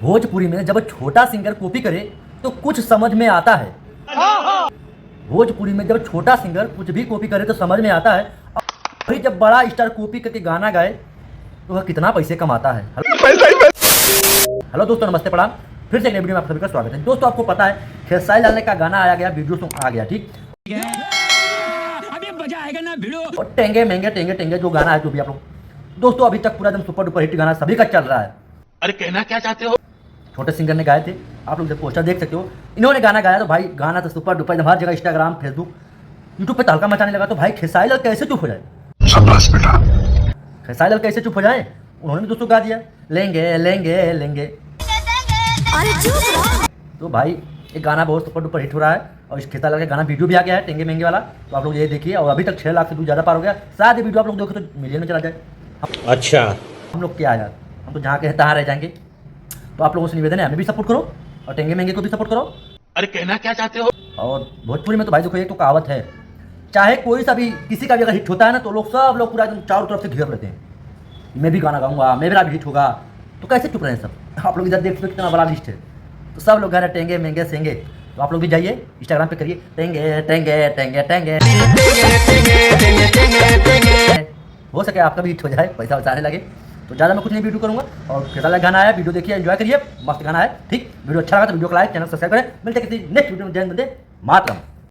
भोजपुरी में जब छोटा सिंगर कॉपी करे तो कुछ समझ में आता है। भोजपुरी में जब छोटा सिंगर कुछ भी कॉपी करे तो समझ में आता है, और जब बड़ा स्टार कॉपी करके गाना गाए तो वह कितना पैसे कमाता है। हेलो दोस्तों, नमस्ते, प्रणाम। फिर से एक नई वीडियो में आप सभी का स्वागत है। दोस्तों, आपको पता है खेसारी लाल का गाना आया गया, वीडियो सॉन्ग आ गया, ठीक। अभी मजा आएगा ना भिड़ो। और टेंगे महंगे जो गाना है, जो भी आप लोग दोस्तों अभी तक पूरा एकदम सुपर डुपर हिट गाना सभी का चल रहा है। अरे कहना क्या चाहते हो? छोटे सिंगर ने गाए थे, आप लोग जब पोस्टर देख सकते हो। इन्होंने गाना गाया तो भाई गाना तो सुपर डुपर एकदम हर जगह, इंस्टाग्राम, फेसबुक, यूट्यूब पे तहलका मचाने लगा। तो भाई खेसारी लाल कैसे चुप हो जाए? शाबाश बेटा। खेसारी लाल कैसे चुप हो जाए? उन्होंने भी दोस्तों गा दिया, लेंगे लेंगे लेंगे। तो भाई ये गाना बहुत सुपर डुपर हिट हो रहा है, और इस खेसारी लाल का गाना वीडियो भी आ गया है, टेंगे महंगे वाला। तो आप लोग ये देखिए, और अभी तक 6 लाख से दूर ज़्यादा पार हो गया। शायद ये वीडियो आप लोग देखो तो मिलियन में चला जाए। अच्छा, हम लोग क्या यार, हम तो जहाँ के हैं तहाँ रह जाएंगे। तो आप लोगों से निवेदन है, हमें भी सपोर्ट करो और टेंगे महंगे को भी सपोर्ट करो। अरे कहना क्या चाहते हो? और भोजपुरी में तो भाई देखो, एक तो कहावत है, चाहे कोई सा भी किसी का भी अगर हिट होता है ना, तो लोग सब लोग पूरा एकदम चारों तरफ से घेर लेते हैं। मैं भी गाना गाऊंगा, मेरा भी हिट होगा। तो कैसे चुप रहे हैं सब? आप लोग इधर देख सकते कितना बड़ा लिस्ट है। तो सब लोग गा रहे हैं टेंगे महंगे सेंगे। तो आप लोग भी जाइए इंस्टाग्राम पे करिए टेंगे टेंगे टेंगे टेंगे, हो सके आपका भी हिट हो जाए, पैसा बचाने लगे। तो ज़्यादा मैं कुछ नहीं वीडियो करूँगा। और खेसारी लाल गाना आया, वीडियो देखिए, एंजॉय करिए, मस्त गाना है, ठीक। वीडियो अच्छा लगा तो वीडियो को लाइक, चैनल सब्सक्राइब करें। मिलते हैं किसी नेक्स्ट वीडियो में। जय हिंद, वंदे मातरम।